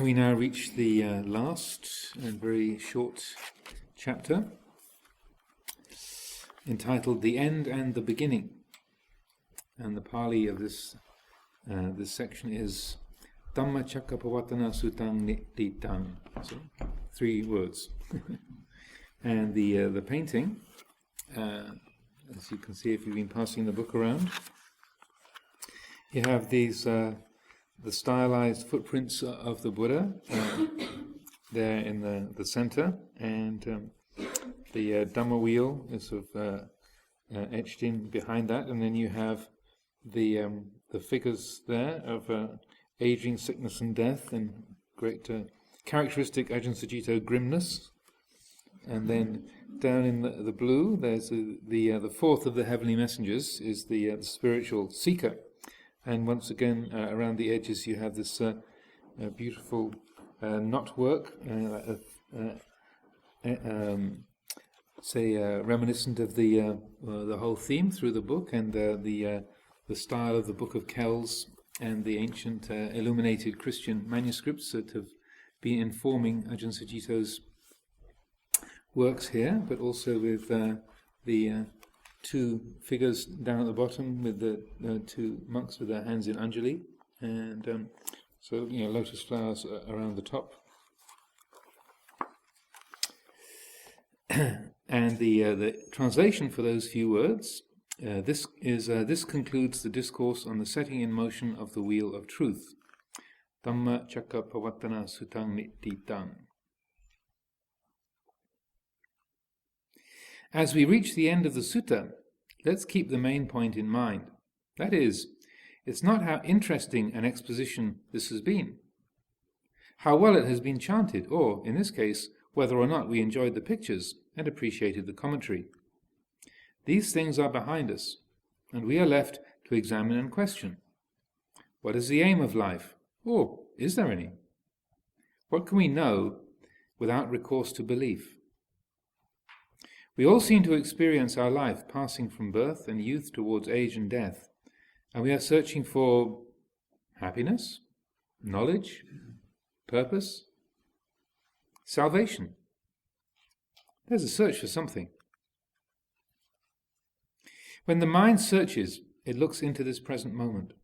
we now reach the last and very short chapter, entitled "The End and the Beginning." And the Pali of this section is Dhamma Chakkappavatana Sutang Nititang. So 3 words. And the painting, as you can see if you've been passing the book around, you have these the stylized footprints of the Buddha there in the center, and the Dhamma wheel is sort of etched in behind that, and then you have the figures there of aging, sickness, and death, and great characteristic Ajahn Sucitto grimness. And then down in the blue, there's the fourth of the heavenly messengers is the spiritual seeker. And once again, around the edges, you have this beautiful knotwork, reminiscent of the whole theme through the book, and the style of the Book of Kells and the ancient illuminated Christian manuscripts that have been informing Ajahn Sucitto's works here, but also with the 2 figures down at the bottom with the 2 monks with their hands in Anjali, and so lotus flowers around the top. And the translation for those few words, this concludes the discourse on the setting in motion of the wheel of truth. Dhamma Chakkappavatana Sutang Nititang. As we reach the end of the sutta, let's keep the main point in mind. That is, it's not how interesting an exposition this has been, how well it has been chanted, or, in this case, whether or not we enjoyed the pictures and appreciated the commentary. These things are behind us, and we are left to examine and question. What is the aim of life? Or is there any? What can we know without recourse to belief? We all seem to experience our life passing from birth and youth towards age and death, and we are searching for happiness, knowledge, purpose, salvation. There's a search for something. When the mind searches, it looks into this present moment.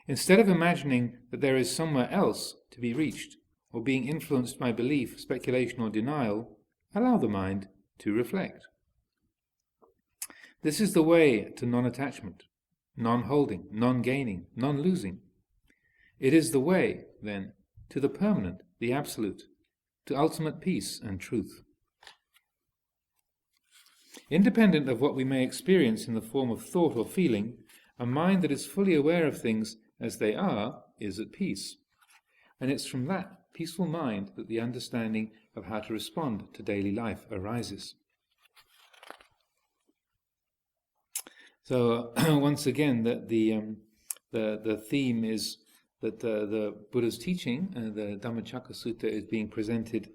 Instead of imagining that there is somewhere else to be reached, or being influenced by belief, speculation, or denial, allow the mind to reflect. This is the way to non-attachment, non-holding, non-gaining, non-losing. It is the way, then, to the permanent, the absolute, to ultimate peace and truth. Independent of what we may experience in the form of thought or feeling, a mind that is fully aware of things as they are is at peace. And it's from that peaceful mind that the understanding of how to respond to daily life arises. So once again, that the theme is that the Buddha's teaching, the Dhammacakka Sutta, is being presented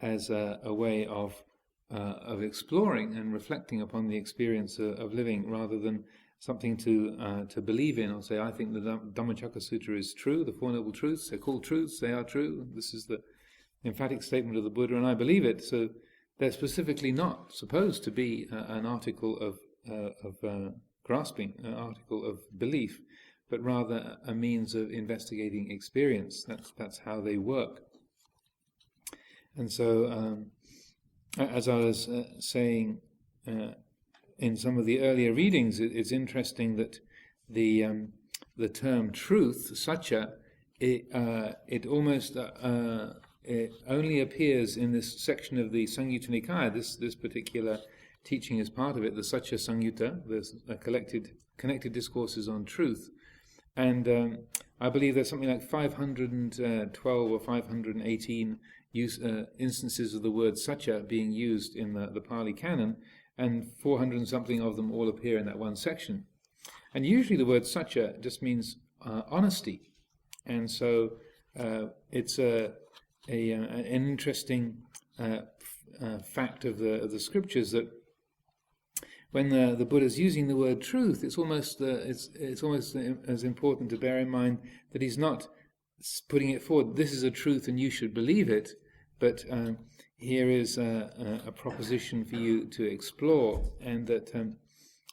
as a way of exploring and reflecting upon the experience of living, rather than something to believe in or say, I think the Dhammacakka Sutta is true, the Four Noble Truths, they're called truths, they are true, this is the emphatic statement of the Buddha, and I believe it. So they're specifically not supposed to be an article of grasping, an article of belief, but rather a means of investigating experience. That's how they work. And so, as I was saying in some of the earlier readings, it's interesting that the term truth, satya, it almost it only appears in this section of the Samyutta Nikaya. This particular teaching is part of it, the Satya Samyutta, the connected discourses on truth. And I believe there's something like 512 or 518 instances of the word satya being used in the Pali Canon, and 400 and something of them all appear in that one section. And usually the word satya just means honesty. And so it's an interesting fact of the scriptures that when the Buddha is using the word truth, it's almost as important to bear in mind that he's not putting it forward, this is a truth and you should believe it, but here is a proposition for you to explore, and that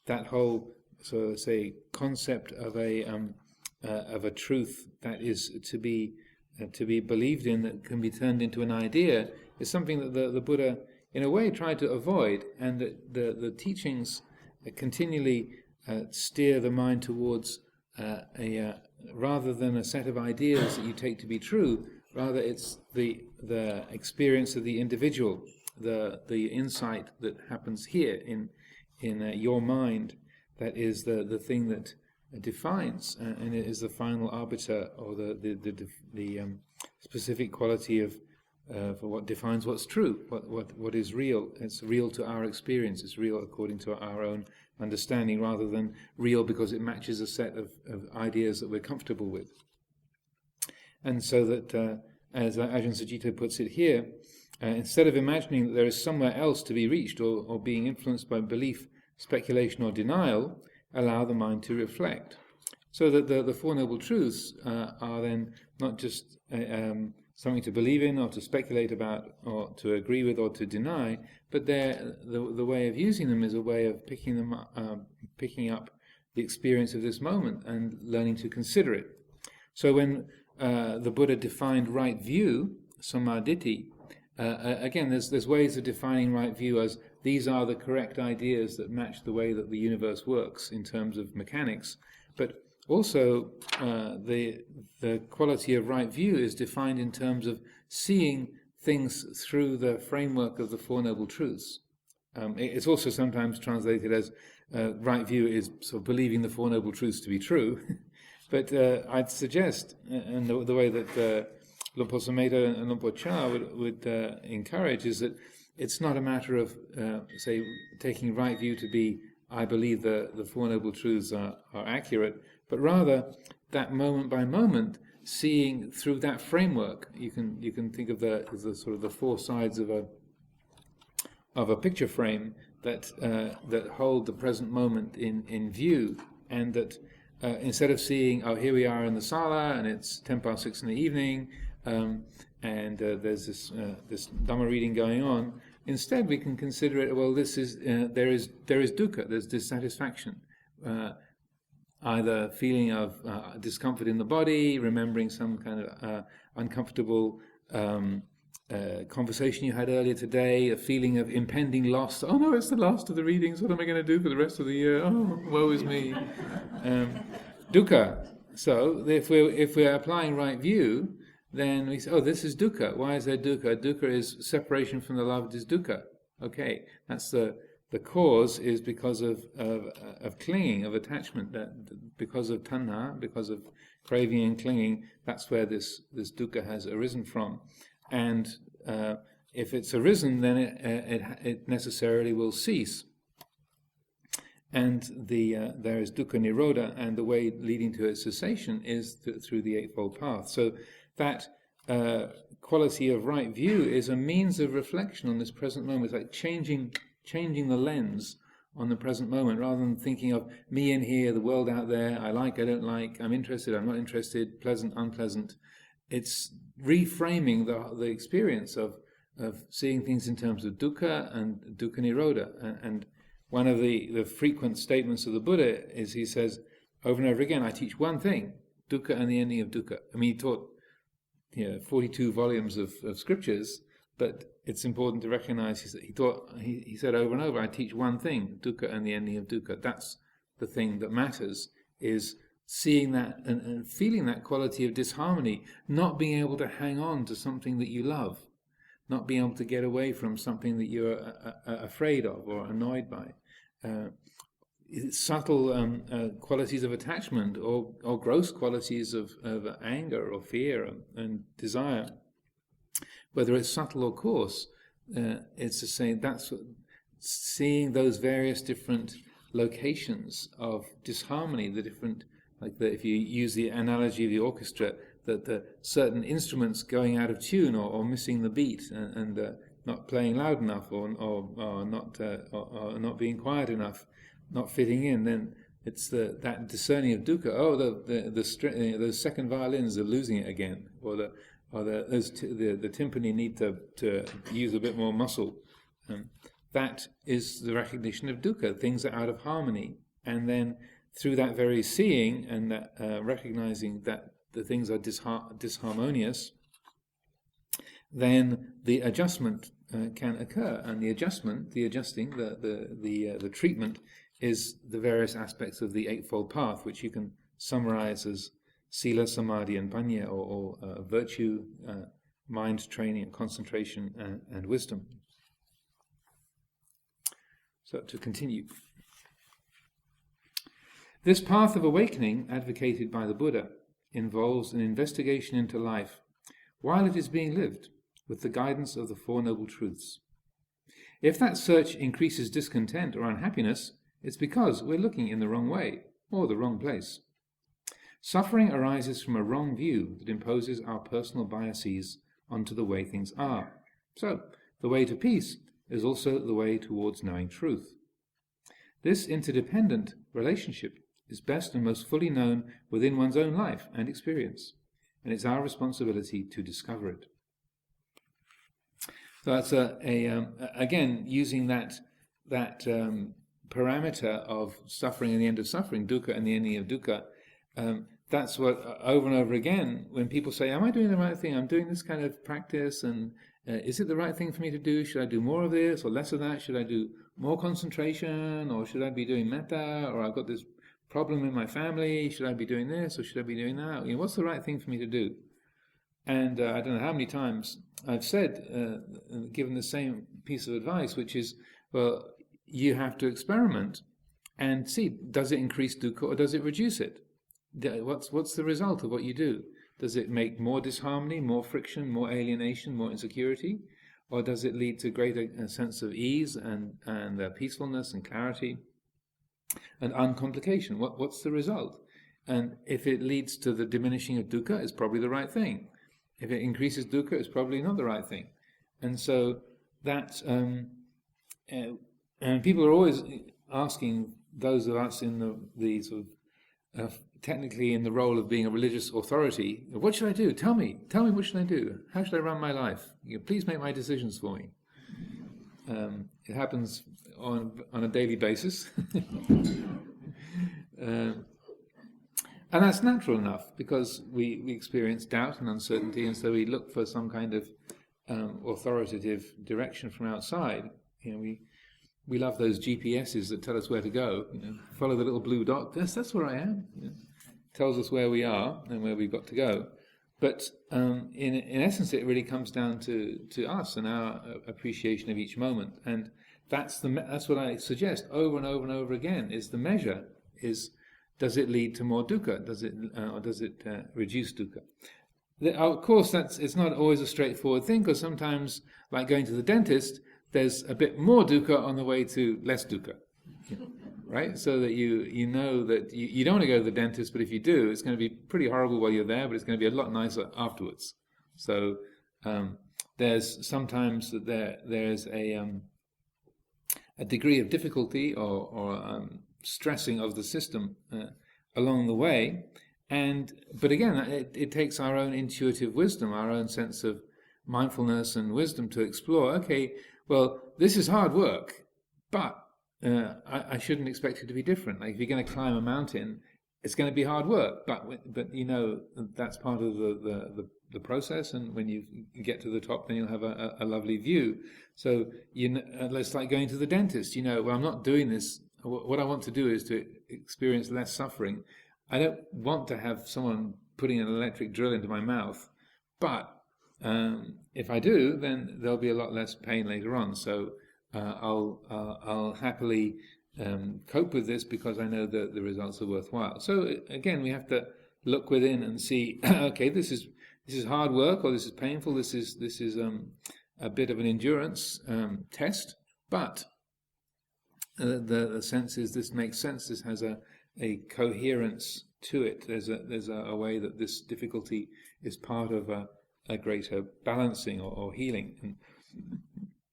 that whole, so say, concept of a truth that is to be believed in, that can be turned into an idea, is something that the Buddha, in a way, tried to avoid, and that the teachings continually steer the mind towards rather than a set of ideas that you take to be true, rather it's the experience of the individual, the insight that happens here in your mind, that is the thing that defines, and it is the final arbiter, or the specific quality of for what defines what's true, what is real. It's real to our experience. It's real according to our own understanding, rather than real because it matches a set of ideas that we're comfortable with. And so that, as Ajahn Sucitto puts it here, instead of imagining that there is somewhere else to be reached, or being influenced by belief, speculation, or denial, allow the mind to reflect. So that the Four Noble Truths are then not just something to believe in, or to speculate about, or to agree with, or to deny, but the way of using them is a way of picking up the experience of this moment and learning to consider it. So when the Buddha defined right view, samaditi, again, there's ways of defining right view as these are the correct ideas that match the way that the universe works in terms of mechanics, but also the quality of right view is defined in terms of seeing things through the framework of the Four Noble Truths. It's also sometimes translated as right view is sort of believing the Four Noble Truths to be true. But I'd suggest, and the way that Luang Por Sumedho and Luang Por Chah would encourage, is that it's not a matter of, say, taking right view to be, I believe the Four Noble Truths are accurate, but rather that moment by moment, seeing through that framework. You can think of the sort of the four sides of a picture frame that hold the present moment in view, and that instead of seeing, oh, here we are in the sala and it's 6:10 in the evening, and there's this Dhamma reading going on, instead we can consider it, well, this is there is dukkha, there's dissatisfaction, either feeling of discomfort in the body, remembering some kind of uncomfortable conversation you had earlier today, a feeling of impending loss. Oh no, it's the last of the readings. What am I going to do for the rest of the year? Oh, woe is me. Dukkha. So if we're applying right view, then we say, oh, this is dukkha. Why is there dukkha? Dukkha is separation from the loved is dukkha. Okay, that's the cause is because of clinging, of attachment, that because of tanha, because of craving and clinging, that's where this dukkha has arisen from. And if it's arisen, then it necessarily will cease. And there is dukkha nirodha, and the way leading to its cessation is through the Eightfold Path. So that quality of right view is a means of reflection on this present moment. It's like changing the lens on the present moment, rather than thinking of me in here, the world out there, I like, I don't like, I'm interested, I'm not interested, pleasant, unpleasant. It's reframing the experience of seeing things in terms of dukkha and dukkha nirodha. And one of the frequent statements of the Buddha is, he says over and over again, I teach one thing, dukkha and the ending of dukkha. I mean, he taught 42 volumes of scriptures, but it's important to recognize he said over and over, I teach one thing, dukkha and the ending of dukkha. That's the thing that matters, is seeing that and feeling that quality of disharmony, not being able to hang on to something that you love, not being able to get away from something that you're afraid of or annoyed by. Subtle qualities of attachment, or gross qualities of anger or fear and desire. Whether it's subtle or coarse, it's the same. That's seeing those various different locations of disharmony, the different, if you use the analogy of the orchestra, that the certain instruments going out of tune or missing the beat and not playing loud enough or not being quiet enough, not fitting in, then It's that discerning of dukkha. Oh, those second violins are losing it again, or the timpani need to use a bit more muscle. That is the recognition of dukkha. Things are out of harmony, and then through that very seeing and that recognizing that the things are disharmonious, then the adjustment can occur, and the treatment is the various aspects of the Eightfold Path, which you can summarize as sila, samadhi, and panya, or virtue, mind training, concentration, and wisdom. So to continue. This path of awakening advocated by the Buddha involves an investigation into life while it is being lived, with the guidance of the Four Noble Truths. If that search increases discontent or unhappiness, it's because we're looking in the wrong way, or the wrong place. Suffering arises from a wrong view that imposes our personal biases onto the way things are. So, the way to peace is also the way towards knowing truth. This interdependent relationship is best and most fully known within one's own life and experience, and it's our responsibility to discover it. So that's again using that parameter of suffering and the end of suffering, dukkha and the ending of dukkha. That's what over and over again when people say, "Am I doing the right thing? I'm doing this kind of practice, and is it the right thing for me to do? Should I do more of this or less of that? Should I do more concentration, or should I be doing metta? Or I've got this problem in my family. Should I be doing this or should I be doing that? What's the right thing for me to do?" And I don't know how many times I've said, given the same piece of advice, which is, well, you have to experiment and see, does it increase dukkha or does it reduce it? What's the result of what you do? Does it make more disharmony, more friction, more alienation, more insecurity? Or does it lead to greater sense of ease and peacefulness and clarity and uncomplication? What's the result? And if it leads to the diminishing of dukkha, it's probably the right thing. If it increases dukkha, it's probably not the right thing. And so that, and people are always asking those of us in the sort of technically in the role of being a religious authority, what should I do? Tell me what should I do? How should I run my life? Please make my decisions for me. It happens on a daily basis. And that's natural enough, because we experience doubt and uncertainty, and so we look for some kind of authoritative direction from outside. We love those GPSs that tell us where to go. Follow the little blue dot. That's where I am. Tells us where we are and where we've got to go. But in essence, it really comes down to us and our appreciation of each moment. And that's what I suggest over and over and over again. Is the measure is, does it lead to more dukkha? Does it reduce dukkha? Of course, it's not always a straightforward thing, because sometimes, like going to the dentist, there's a bit more dukkha on the way to less dukkha, right? So that you know that you don't want to go to the dentist, but if you do, it's going to be pretty horrible while you're there, but it's going to be a lot nicer afterwards. So there's sometimes that there's a degree of difficulty or stressing of the system along the way, but again, it takes our own intuitive wisdom, our own sense of mindfulness and wisdom to explore. Okay, well, this is hard work, but I shouldn't expect it to be different. Like if you're going to climb a mountain, it's going to be hard work, but that's part of the process. And when you get to the top, then you'll have a lovely view. So it's like going to the dentist. Well, I'm not doing this. What I want to do is to experience less suffering. I don't want to have someone putting an electric drill into my mouth, but if I do, then there'll be a lot less pain later on. So I'll happily cope with this because I know that the results are worthwhile. So again, we have to look within and see. Okay, this is hard work, or this is painful. This is a bit of an endurance test, but the sense is this makes sense. This has a coherence to it. There's a way that this difficulty is part of a greater balancing or healing. And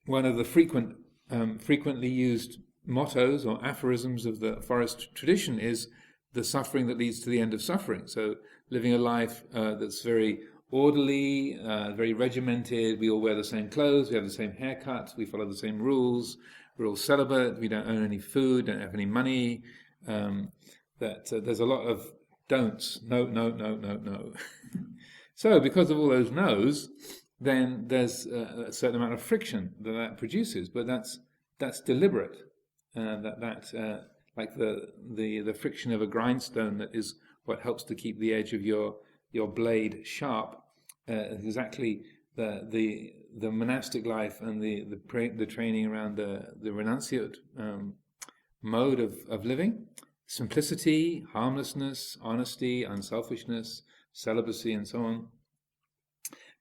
one of the frequently used mottos or aphorisms of the forest tradition is the suffering that leads to the end of suffering. So living a life that's very orderly, very regimented. We all wear the same clothes, we have the same haircut, we follow the same rules, we're all celibate, we don't own any food, don't have any money. There's a lot of don'ts. No, no, no, no, no. So because of all those no's, then there's a certain amount of friction that produces, but that's deliberate. Like the friction of a grindstone, that is what helps to keep the edge of your blade sharp. Exactly the monastic life and the training around the renunciate mode of living, simplicity, harmlessness, honesty, unselfishness, celibacy, and so on.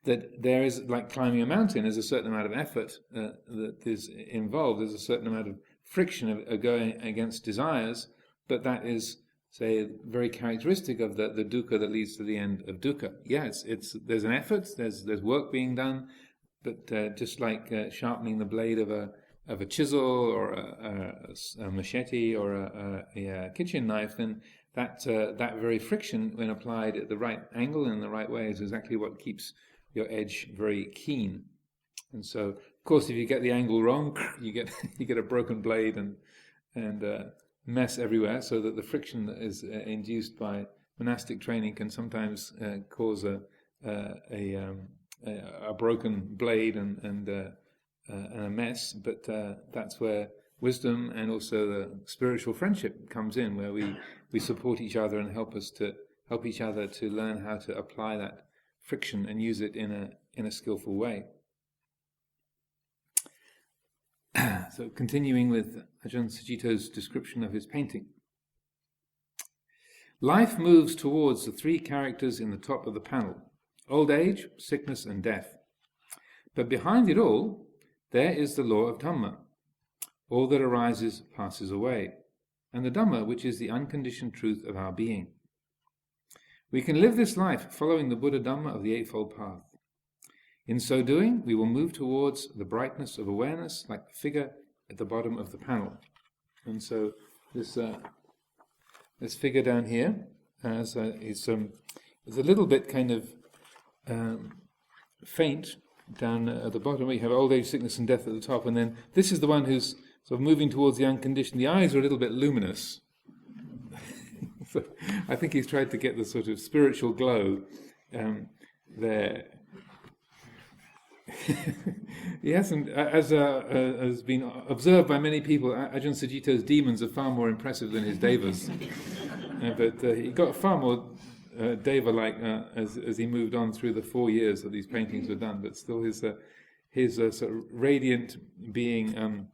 That there is, like climbing a mountain, there's a certain amount of effort that is involved. There's a certain amount of friction of going against desires, but that is, say, very characteristic of the dukkha that leads to the end of dukkha. Yeah, there's an effort, there's work being done, but just like sharpening the blade of a chisel or a machete or a kitchen knife, then that very friction, when applied at the right angle and in the right way, is exactly what keeps your edge very keen. And so, of course, if you get the angle wrong, you get a broken blade and mess everywhere. So that the friction that is induced by monastic training can sometimes cause a broken blade and a mess. But that's where wisdom and also the spiritual friendship comes in, where we support each other and help each other to learn how to apply that friction and use it in a skillful way. So continuing with Ajahn Sucitto's description of his painting. Life moves towards the three characters in the top of the panel: old age, sickness, and death. But behind it all, there is the law of Dhamma. All that arises passes away, and the Dhamma, which is the unconditioned truth of our being. We can live this life following the Buddha Dhamma of the Eightfold Path. In so doing, we will move towards the brightness of awareness, like the figure at the bottom of the panel. And so this figure down here is a little bit kind of faint down at the bottom. We have old age, sickness, and death at the top, and then this is the one who's sort of moving towards the unconditioned. The eyes are a little bit luminous. So I think he's tried to get the sort of spiritual glow there. He hasn't, as has been observed by many people, Ajahn Sucitto's demons are far more impressive than his devas. But he got far more deva-like as he moved on through the 4 years that these paintings were done. But still, his sort of radiant being on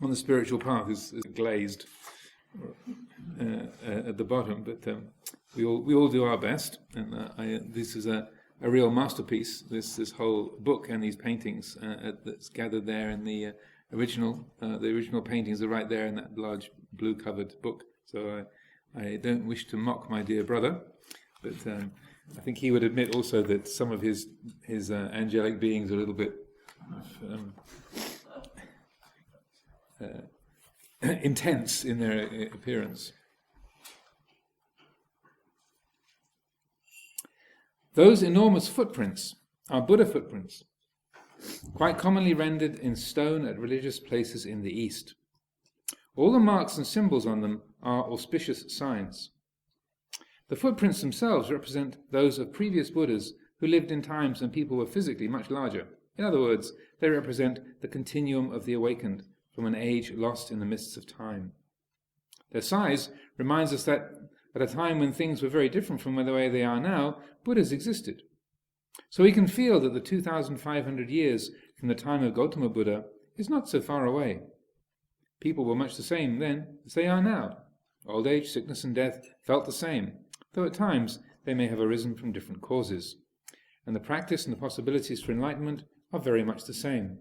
the spiritual path is glazed at the bottom. But we all do our best, and this is a real masterpiece. This whole book and these paintings that's gathered there in the original paintings are right there in that large blue-covered book. So I don't wish to mock my dear brother, but I think he would admit also that some of his angelic beings are a little bit intense in their appearance. Those enormous footprints are Buddha footprints, quite commonly rendered in stone at religious places in the East. All the marks and symbols on them are auspicious signs. The footprints themselves represent those of previous Buddhas who lived in times when people were physically much larger. In other words, they represent the continuum of the awakened from an age lost in the mists of time. Their size reminds us that at a time when things were very different from the way they are now, Buddhas existed. So we can feel that the 2,500 years from the time of Gautama Buddha is not so far away. People were much the same then as they are now. Old age, sickness, and death felt the same, though at times they may have arisen from different causes. And the practice and the possibilities for enlightenment are very much the same.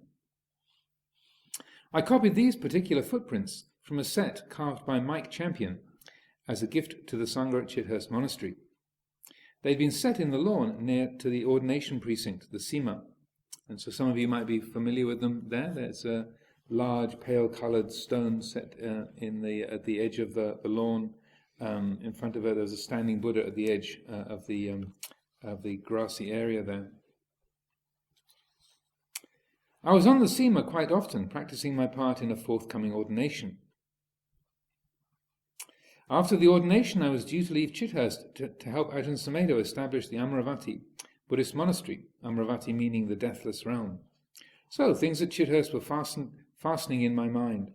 I copied these particular footprints from a set carved by Mike Champion as a gift to the Sangha at Chithurst Monastery. They'd been set in the lawn near to the ordination precinct, the Sima. And so some of you might be familiar with them there. There's large, pale-coloured stone set at the edge of the lawn. In front of her, there was a standing Buddha at the edge of the grassy area there. I was on the Sema quite often, practicing my part in a forthcoming ordination. After the ordination, I was due to leave Chithurst to help Ajahn Amaro establish the Amaravati Buddhist Monastery, Amaravati meaning the deathless realm. So things at Chithurst were fastening in my mind,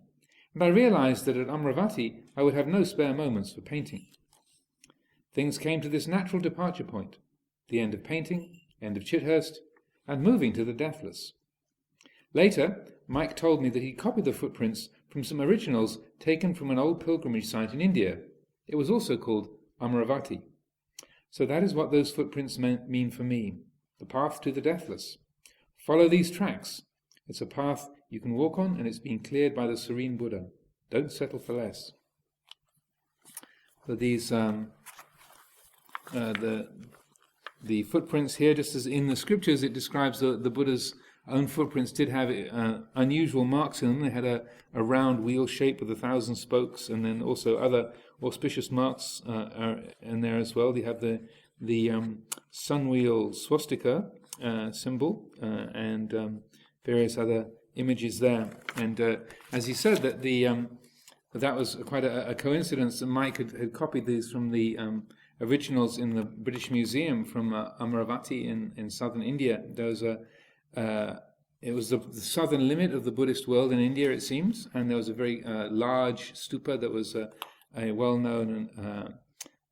and I realized that at Amaravati I would have no spare moments for painting. Things came to this natural departure point, the end of painting, end of Chithurst, and moving to the deathless. Later, Mike told me that he copied the footprints from some originals taken from an old pilgrimage site in India. It was also called Amaravati. So that is what those footprints mean for me, the path to the deathless. Follow these tracks. It's a path you can walk on, and it's been cleared by the serene Buddha. Don't settle for less. So these, the footprints here, just as in the scriptures, it describes the Buddha's own footprints did have unusual marks in them. They had a round wheel shape with 1,000 spokes, and then also other auspicious marks are in there as well. They have the sun wheel swastika symbol and various other images there. And as he said, that was quite a coincidence that Mike had copied these from the originals in the British Museum from Amaravati in southern India. There was it was the southern limit of the Buddhist world in India, it seems, and there was a very large stupa that was a well-known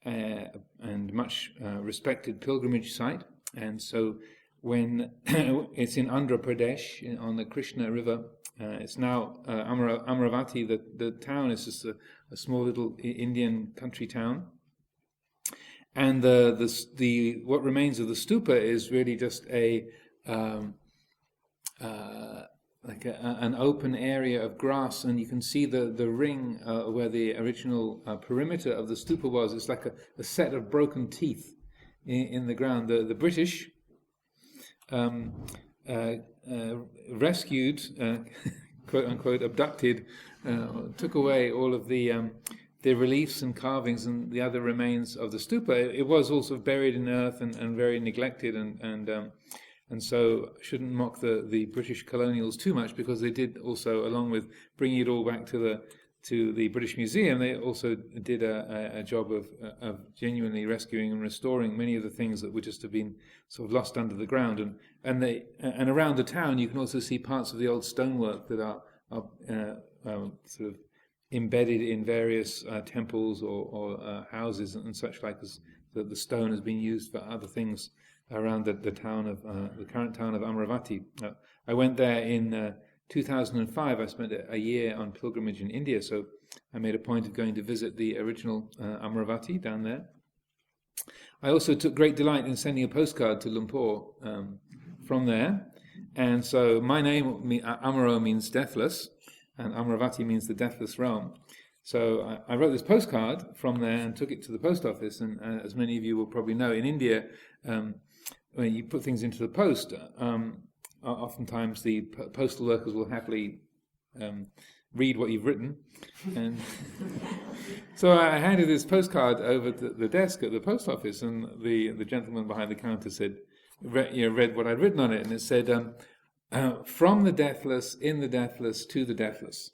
and much respected pilgrimage site. And so when it's in Andhra Pradesh, on the Krishna River, it's now Amaravati, the town is just a small little Indian country town. And the what remains of the stupa is really just an open area of grass, and you can see the ring where the original perimeter of the stupa was. It's like a set of broken teeth in the ground. The British rescued, quote unquote, abducted, took away all of the reliefs and carvings and the other remains of the stupa. It was also buried in earth and very neglected, and so shouldn't mock the British colonials too much, because they did also, along with bringing it all back to the British Museum, they also did a job of genuinely rescuing and restoring many of the things that would just have been sort of lost under the ground. And around the town you can also see parts of the old stonework that are sort of embedded in various temples or houses and such like, as the stone has been used for other things around the town of the current town of Amaravati. I went there in 2005. I spent a year on pilgrimage in India, so I made a point of going to visit the original Amaravati down there. I also took great delight in sending a postcard to Lumpur from there, and so my name, Amaro, means deathless, and Amaravati means the deathless realm. So I wrote this postcard from there and took it to the post office, and as many of you will probably know, in India, when you put things into the post, oftentimes the postal workers will happily read what you've written. And so I handed this postcard over to the desk at the post office, and the gentleman behind the counter said, read what I'd written on it, and it said, from the deathless, in the deathless, to the deathless.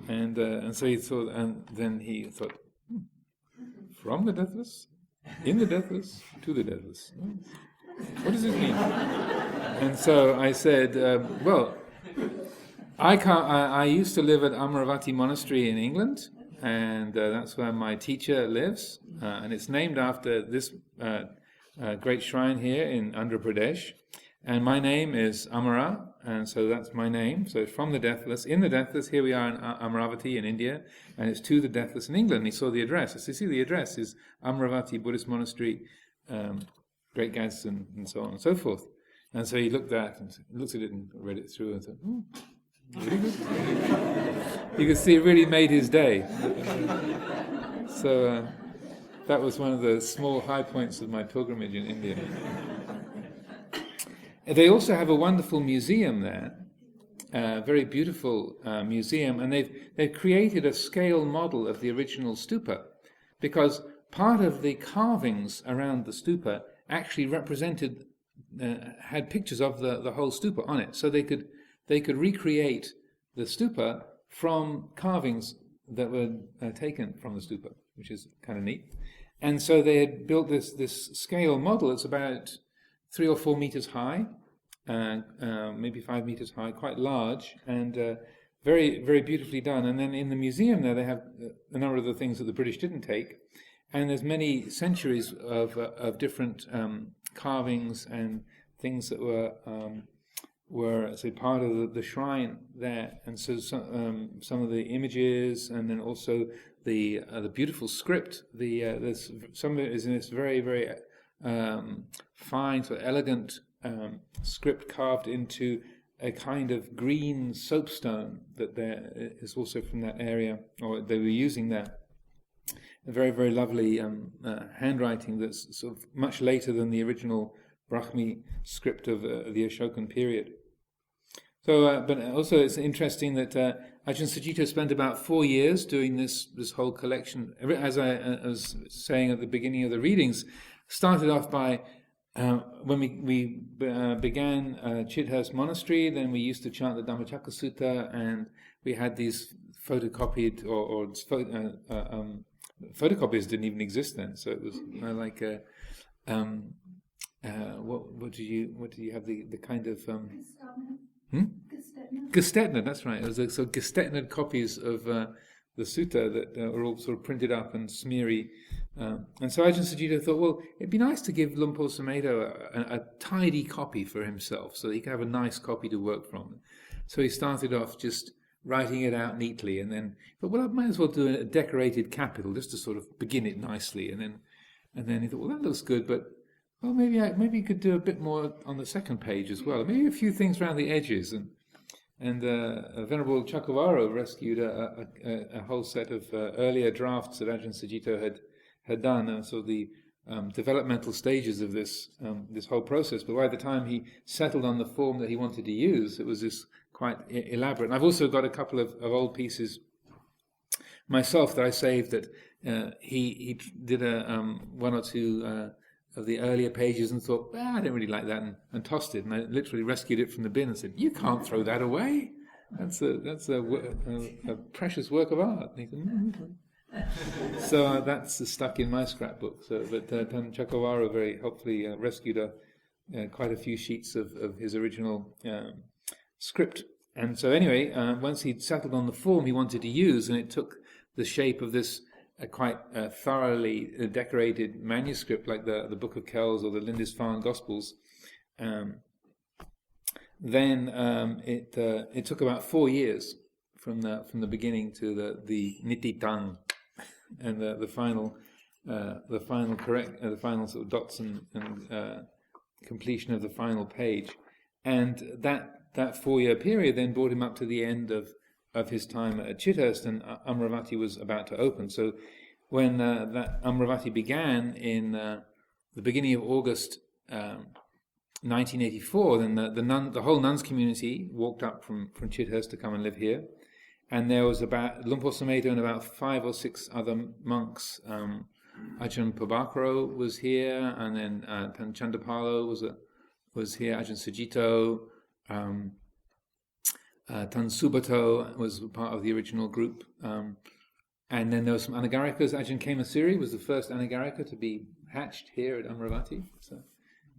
And so he thought, and then he thought, from the deathless, in the deathless, to the deathless. What does it mean? And so I said, well, I used to live at Amaravati Monastery in England, and that's where my teacher lives, and it's named after this great shrine here in Andhra Pradesh. And my name is Amara, and so that's my name. So it's from the deathless, in the deathless. Here we are in Amaravati in India, and it's to the deathless in England. And he saw the address. So you see, the address is Amaravati Buddhist Monastery, Great Gadsden, and so on and so forth. And so he looked at it and read it through and thought, really good. You could see it really made his day. So that was one of the small high points of my pilgrimage in India. They also have a wonderful museum there, very beautiful museum, and they've created a scale model of the original stupa, because part of the carvings around the stupa actually represented, had pictures of the whole stupa on it, so they could recreate the stupa from carvings that were taken from the stupa, which is kind of neat. And so they had built this scale model. It's about 3 or 4 meters high, maybe 5 meters high, quite large, and very, very beautifully done. And then in the museum there, they have a number of the things that the British didn't take, and there's many centuries of different carvings and things that were say part of the shrine there. And so some of the images, and then also the beautiful script. There's some of it is in this very, very fine, sort of elegant script carved into a kind of green soapstone that there is also from that area, or they were using there. A very, very lovely handwriting that's sort of much later than the original Brahmi script of the Ashokan period. So, but also it's interesting that Ajahn Sucitto spent about 4 years doing this whole collection. As I was saying at the beginning of the readings, started off by when we began Chithurst Monastery, then we used to chant the Dhammacakka Sutta, and we had these photocopied or photocopies didn't even exist then, so it was like what do you have the kind of Gestetner, that's right. It was so Gestetner copies of the sutta that are all sort of printed up and smeary. And so Ajahn Sucitto thought, well, it'd be nice to give Lumpur Sumedho a tidy copy for himself, so that he could have a nice copy to work from. So he started off just writing it out neatly, and then thought, well, I might as well do a decorated capital just to sort of begin it nicely. And then he thought, well, that looks good, but well, maybe you could do a bit more on the second page as well. Maybe a few things around the edges. And Venerable Chakavaro rescued a whole set of earlier drafts that Ajahn Sucitto had done, so the developmental stages of this whole process. But by the time he settled on the form that he wanted to use, it was this quite elaborate. And I've also got a couple of old pieces myself that I saved that he did one or two of the earlier pages and thought, I don't really like that, and tossed it. And I literally rescued it from the bin and said, you can't throw that away. That's a precious work of art. And he said, no. So that's stuck in my scrapbook. But Chakavaro very helpfully rescued quite a few sheets of his original script. And so anyway, once he'd settled on the form he wanted to use, and it took the shape of this quite thoroughly decorated manuscript, like the Book of Kells or the Lindisfarne Gospels, then it took about 4 years from the beginning to the Nititang, and the final sort of dots and completion of the final page. And that 4-year period then brought him up to the end of his time at Chithurst, and Amaravati was about to open. So when that Amaravati began in the beginning of August 1984, then the whole nuns community walked up from Chithurst to come and live here. And there was about Lumpur Sumedho and about 5 or 6 other monks. Ajahn Pabakaro was here, and then Tan Chandapalo was here, Ajahn Sucitto, Tan Subato was part of the original group, and then there were some Anagarikas. Ajahn Kemasiri was the first Anagarika to be hatched here at Amaravati. So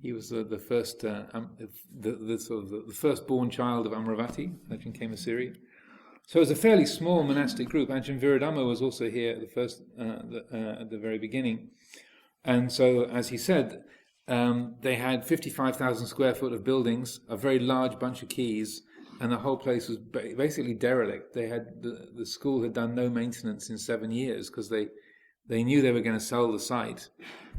he was the first, the firstborn child of Amaravati, Ajahn Kemasiri. So it was a fairly small monastic group. Ajahn Viradhamma was also here at at the very beginning, and so as he said, they had 55,000 square foot of buildings, a very large bunch of keys. And the whole place was basically derelict. They had the school had done no maintenance in 7 years, because they knew they were going to sell the site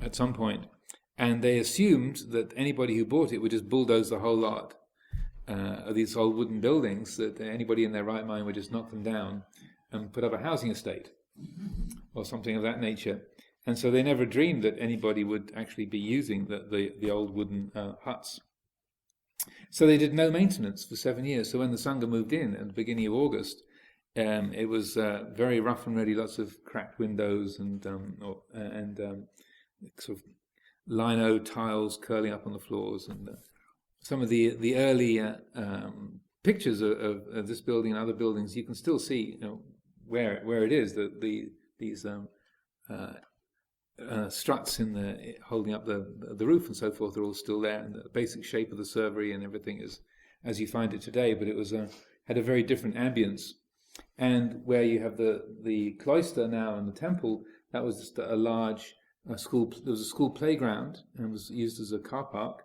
at some point, and they assumed that anybody who bought it would just bulldoze the whole lot of these old wooden buildings, that anybody in their right mind would just knock them down and put up a housing estate or something of that nature. And so they never dreamed that anybody would actually be using the old wooden huts. So they did no maintenance for 7 years. So when the Sangha moved in at the beginning of August, it was very rough and ready, lots of cracked windows and sort of lino tiles curling up on the floors. And some of the early pictures of this building and other buildings, you can still see where it is. These struts in the holding up the roof and so forth are all still there, and the basic shape of the servery and everything is as you find it today. But it was had a very different ambience. And where you have the cloister now and the temple, that was just a large school. There was a school playground and was used as a car park,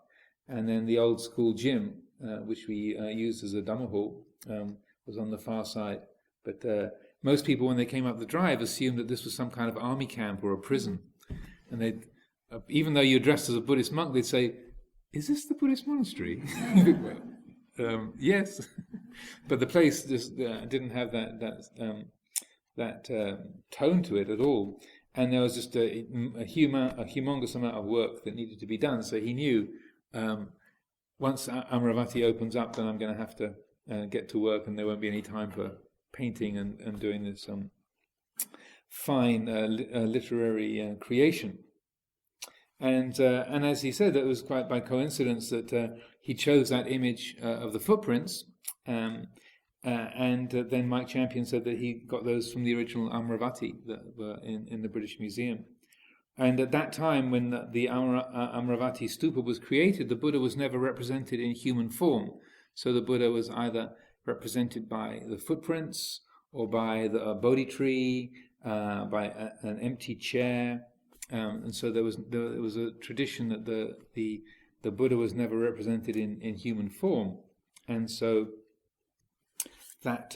and then the old school gym, which we used as a Dhamma hall, was on the far side. But most people, when they came up the drive, assumed that this was some kind of army camp or a prison. And they, even though you're dressed as a Buddhist monk, they'd say, "Is this the Buddhist monastery?" Yes, but the place just didn't have that tone to it at all, and there was just a humongous amount of work that needed to be done. So he knew once Amaravati opens up, then I'm going to have to get to work, and there won't be any time for painting and doing this fine literary creation. And as he said, it was quite by coincidence that he chose that image of the footprints, and then Mike Champion said that he got those from the original Amaravati that were in the British Museum. And at that time, when the Amaravati stupa was created, the Buddha was never represented in human form. So the Buddha was either represented by the footprints, or by a Bodhi tree, by an empty chair. And so there was a tradition that the Buddha was never represented in human form, and so that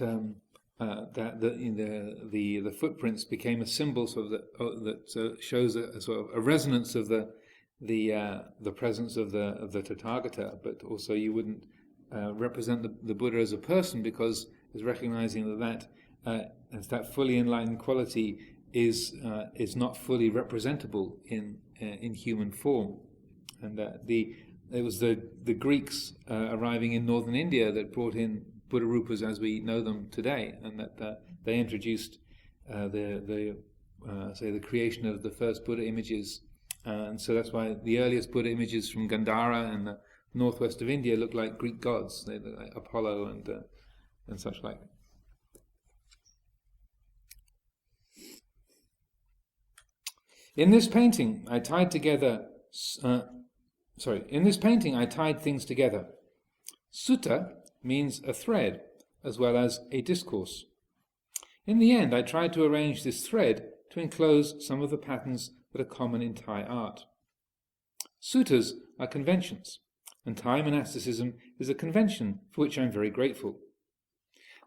the footprints became a symbol, so that shows a sort of a resonance of the presence of the Tathagata, but also you wouldn't represent the Buddha as a person, because it's recognizing that fully enlightened quality is not fully representable in human form. And it was the Greeks arriving in northern India that brought in Buddha Rupas as we know them today, and that they introduced the creation of the first Buddha images, and so that's why the earliest Buddha images from Gandhara and the northwest of India look like Greek gods. They look like Apollo and such like. In this painting, I tied things together. Sutta means a thread, as well as a discourse. In the end, I tried to arrange this thread to enclose some of the patterns that are common in Thai art. Suttas are conventions, and Thai monasticism is a convention for which I am very grateful.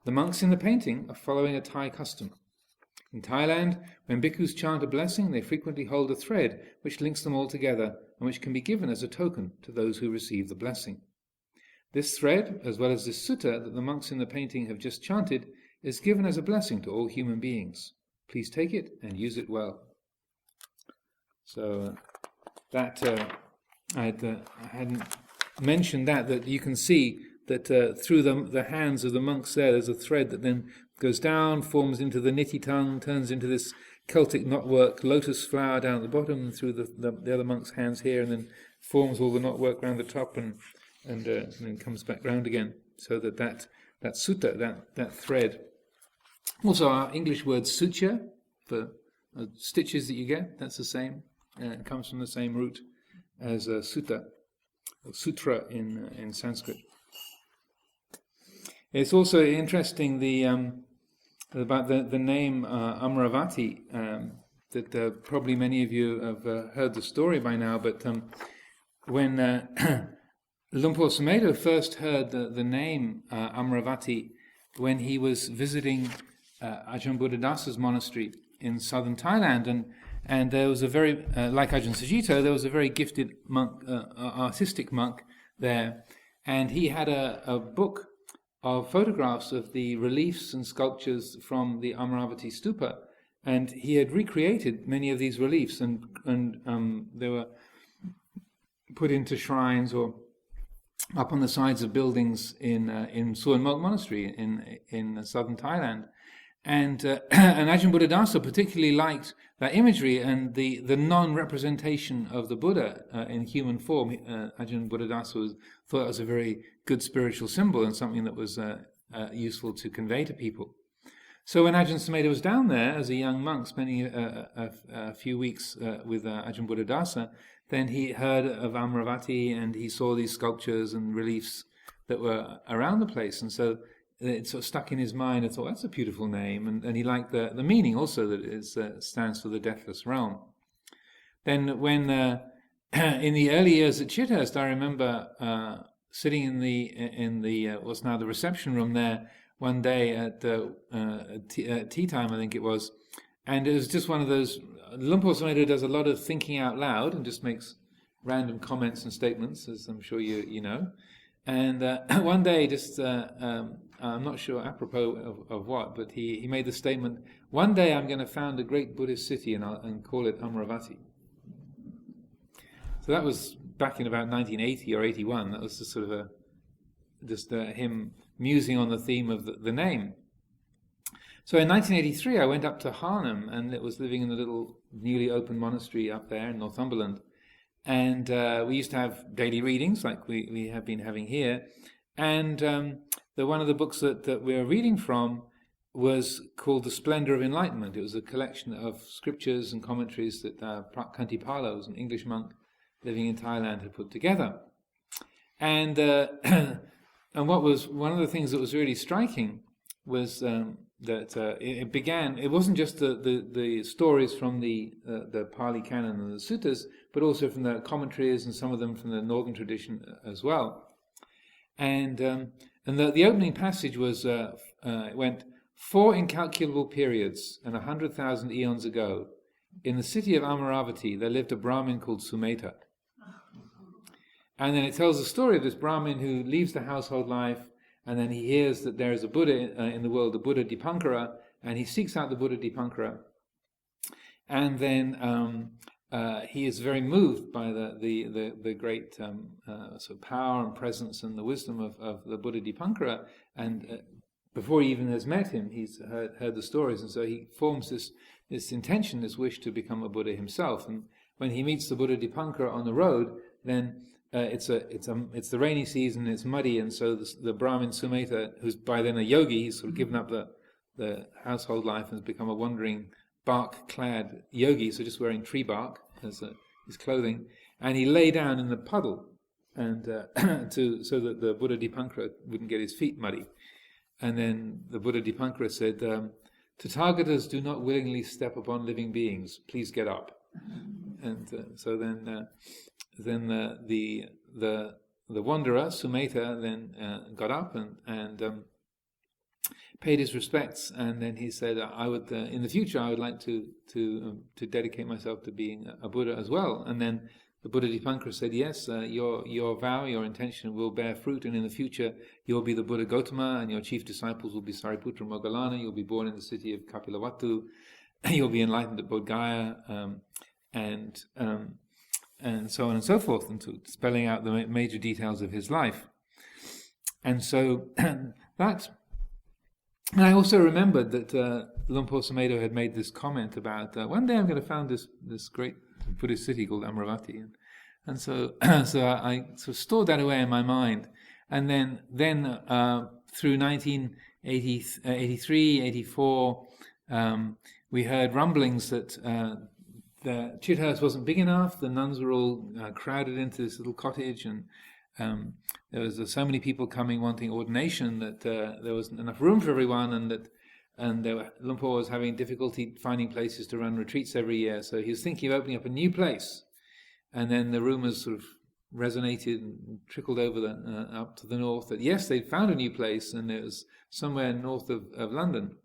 The monks in the painting are following a Thai custom. In Thailand, when bhikkhus chant a blessing, they frequently hold a thread which links them all together and which can be given as a token to those who receive the blessing. This thread, as well as this sutta that the monks in the painting have just chanted, is given as a blessing to all human beings. Please take it and use it well. So I hadn't mentioned that you can see that through the hands of the monks there's a thread that then goes down, forms into the niti tongue, turns into this Celtic knotwork lotus flower down at the bottom, through the other monk's hands here, and then forms all the knotwork round the top, and then comes back round again. So that sutta, that thread. Also, our English word suture for stitches that you get, that's the same. It comes from the same root as sutta, or sutra in Sanskrit. It's also interesting about the name Amaravati, that probably many of you have heard the story by now, but when Lumpur Sumedho first heard the name Amaravati when he was visiting Ajahn Buddhadasa's monastery in southern Thailand, and there was a very, like Ajahn Sucitto, there was a very gifted monk, artistic monk there, and he had a book of photographs of the reliefs and sculptures from the Amaravati stupa, and he had recreated many of these reliefs, and they were put into shrines or up on the sides of buildings in Suan Mok Monastery in southern Thailand. And Ajahn Buddhadasa particularly liked that imagery and the non-representation of the Buddha in human form. Ajahn Buddhadasa thought it was a very good spiritual symbol and something that was useful to convey to people. So when Ajahn Sumedho was down there as a young monk, spending a few weeks with Ajahn Buddhadasa, then he heard of Amaravati and he saw these sculptures and reliefs that were around the place, and so it sort of stuck in his mind and thought, that's a beautiful name, and he liked the meaning also that it stands for the deathless realm. Then when in the early years at Chithurst, I remember sitting in the what's now the reception room there one day at tea time, I think it was, and it was just one of those. Luang Por Sumedho does a lot of thinking out loud and just makes random comments and statements, as I'm sure you know. And one day, just I'm not sure apropos of what, but he made the statement, one day I'm going to found a great Buddhist city and call it Amaravati. So that was back in about 1980 or 81. That was just sort of him musing on the theme of the name. So in 1983 I went up to Harnham, and it was living in a little newly opened monastery up there in Northumberland. And we used to have daily readings like we have been having here. And one of the books that we were reading from was called The Splendor of Enlightenment. It was a collection of scriptures and commentaries that Kanti Palo, an English monk living in Thailand, had put together. And and what was one of the things that was really striking was that it began. It wasn't just the stories from the Pali Canon and the suttas, but also from the commentaries and some of them from the northern tradition as well. And the opening passage was it went, 4 incalculable periods and 100,000 eons ago, in the city of Amaravati there lived a Brahmin called Sumedho. And then it tells the story of this Brahmin who leaves the household life, and then he hears that there is a Buddha in the world, the Buddha Dipankara, and he seeks out the Buddha Dipankara. And then he is very moved by the great sort of power and presence and the wisdom of the Buddha Dipankara. And before he even has met him, he's heard the stories, and so he forms this intention, this wish to become a Buddha himself. And when he meets the Buddha Dipankara on the road, then it's the rainy season, it's muddy, and so the Brahmin Sumedho, who's by then a yogi, he's sort of given up the household life and has become a wandering bark-clad yogi, so just wearing tree bark as his clothing, and he lay down in the puddle, and so that the Buddha Dipankara wouldn't get his feet muddy. And then the Buddha Dipankara said, "Tathagatas do not willingly step upon living beings. Please get up." And so then the wanderer Sumedho then got up and paid his respects, and then he said, "I would in the future I would like to dedicate myself to being a Buddha as well." And then the Buddha Dipankara said, "Yes, your vow, your intention will bear fruit, and in the future you'll be the Buddha Gautama, and your chief disciples will be Sariputra and Moggallana. You'll be born in the city of Kapilavatthu. You'll be enlightened at Bodh Gaya, and so on and so forth," and spelling out the major details of his life. And so that. And I also remembered that Luang Por Sumedho had made this comment about one day I'm going to found this great Buddhist city called Amaravati, and so so I sort of stored that away in my mind. And then through 1983, 84, we heard rumblings that the Chithurst wasn't big enough. The nuns were all crowded into this little cottage, and there was so many people coming wanting ordination that there wasn't enough room for everyone, and Luang Por was having difficulty finding places to run retreats every year. So he was thinking of opening up a new place, and then the rumours sort of resonated and trickled over up to the north that yes, they'd found a new place, and it was somewhere north of London.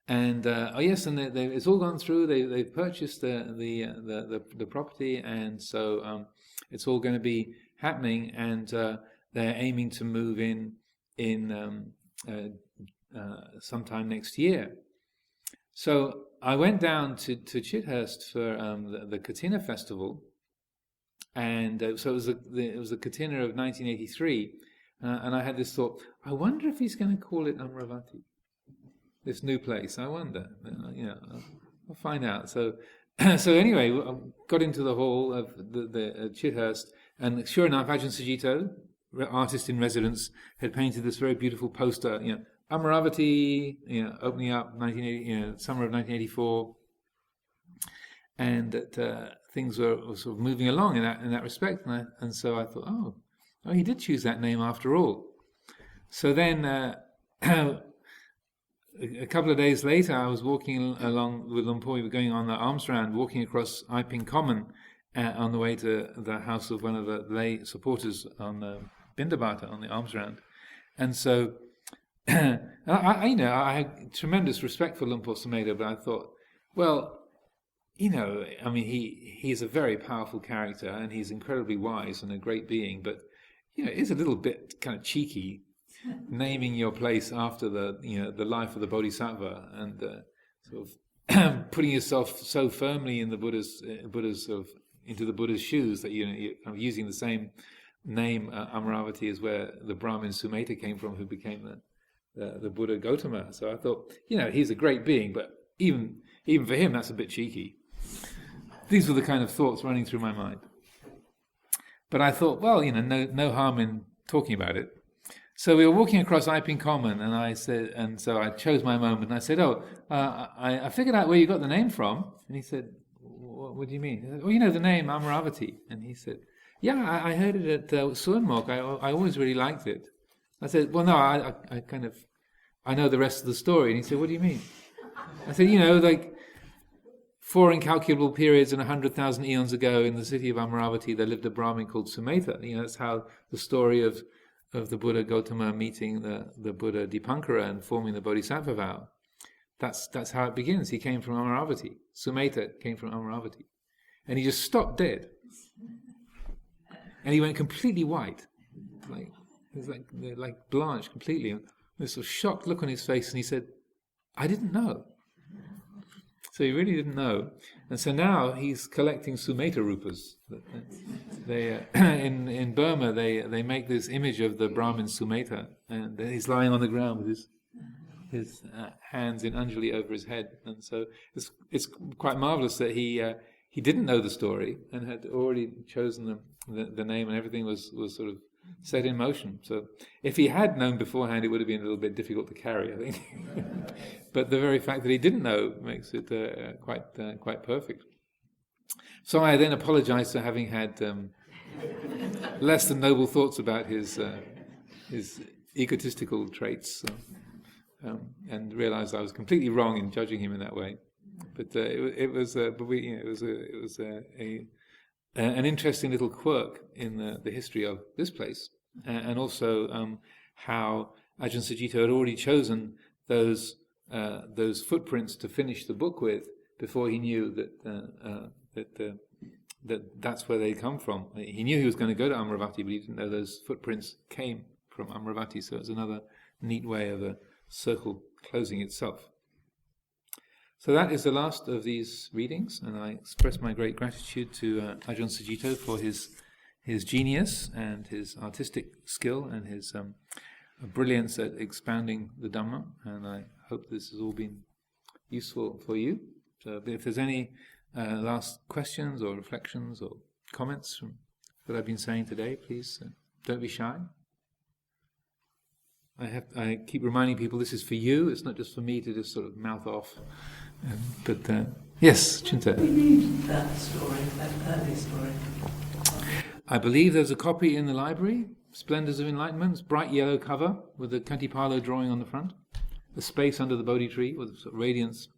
And it's all gone through. They've purchased the property, and so it's all going to be happening, and they're aiming to move in sometime next year. So I went down to Chithurst for the Katina festival, and so it was the Katina of 1983, and I had this thought: I wonder if he's going to call it Amaravati, this new place. I wonder, I'll find out. So, so anyway, I got into the hall of the Chithurst, and sure enough, Ajahn Sucitto, artist in residence, had painted this very beautiful poster. Amaravati, opening up 1980, summer of 1984, and that things were sort of moving along in that respect. And so I thought, oh, he did choose that name after all. So then, a couple of days later, I was walking along with Lumpur. We were going on the alms round, walking across Iping Common on the way to the house of one of the lay supporters on the Bindabata on the alms round. And so, I had tremendous respect for Lumpur Sumedho, but I thought, well, he's a very powerful character, and he's incredibly wise and a great being, but it's a little bit kind of cheeky naming your place after the life of the Bodhisattva, and sort of putting yourself so firmly in the Buddha's into the Buddha's shoes that you're kind of using the same name Amaravati as where the Brahmin Sumedho came from, who became the Buddha Gautama. So I thought, he's a great being, but even for him, that's a bit cheeky. These were the kind of thoughts running through my mind. But I thought, well, no harm in talking about it. So we were walking across Iping Common, and so I chose my moment, and I said, I figured out where you got the name from. And he said, what do you mean? I said, well, the name Amaravati. And he said, yeah, I heard it at Suanmok. I always really liked it. I said, well, no, I know the rest of the story. And he said, what do you mean? I said, like 4 incalculable periods and 100,000 eons ago in the city of Amaravati, there lived a Brahmin called Sumedho. That's how the story of the Buddha Gautama meeting the Buddha Dipankara and forming the Bodhisattva vow. That's how it begins. He came from Amaravati. Sumedho came from Amaravati. And he just stopped dead. And he went completely white. He was like blanched completely. And this sort of shocked look on his face, and he said, I didn't know. So he really didn't know. And so now he's collecting Sumedho rupas. They in Burma they make this image of the Brahmin Sumedho, and he's lying on the ground with his hands in Anjali over his head. And so it's quite marvelous that he didn't know the story and had already chosen the name, and everything was sort of set in motion. So if he had known beforehand, it would have been a little bit difficult to carry, I think. But the very fact that he didn't know makes it quite perfect. So I then apologized for having had less than noble thoughts about his egotistical traits, and realized I was completely wrong in judging him in that way. But it was an interesting little quirk in the history of this place, and also how Ajahn Sucitto had already chosen those footprints to finish the book with before he knew that's where they come from. He knew he was going to go to Amaravati, but he didn't know those footprints came from Amaravati. So it's another neat way of a circle closing itself. So that is the last of these readings, and I express my great gratitude to Ajahn Sucitto for his genius and his artistic skill and his brilliance at expounding the Dhamma, and I hope this has all been useful for you. So if there's any last questions or reflections or comments from what I've been saying today, please don't be shy. I keep reminding people this is for you, it's not just for me to just sort of mouth off. But yes, Chinta. We need that story, that early story. I believe there's a copy in the library, Splendors of Enlightenment, bright yellow cover with a Kantipalo drawing on the front, a space under the Bodhi tree with sort of radiance.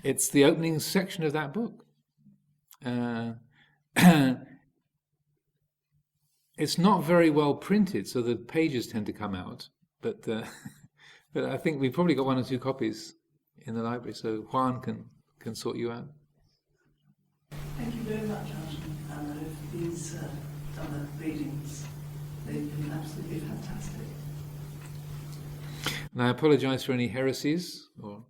It's the opening section of that book. It's not very well printed, so the pages tend to come out. But I think we've probably got 1 or 2 copies in the library, so Juan can sort you out. Thank you very much, Ajahn Amaro, for these Dhamma readings. They've been absolutely fantastic. And I apologise for any heresies or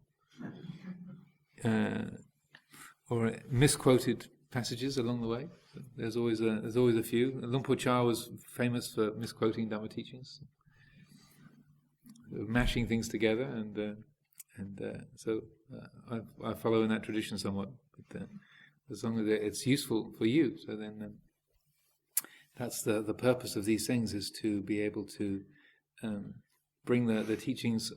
misquoted passages along the way. There's always a few. Luang Por Chah was famous for misquoting Dhamma teachings, mashing things together, so I follow in that tradition somewhat. But as long as it's useful for you, so then that's the purpose of these things, is to be able to bring the teachings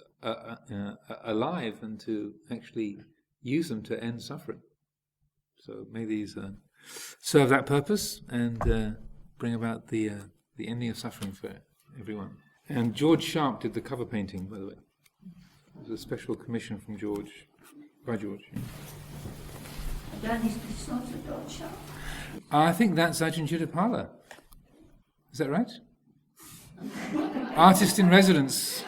alive and to actually use them to end suffering. So may these serve that purpose and bring about the ending of suffering for everyone. And George Sharp did the cover painting, by the way. It was a special commission from George, by George. It's not a George Sharp. I think that's Ajahn Chittapala. Is that right? Artist in residence.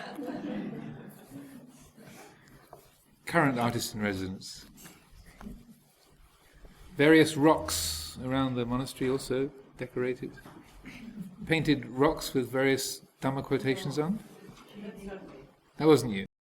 Current artist in residence. Various rocks around the monastery also decorated. Painted rocks with various Dhamma quotations on. That wasn't you.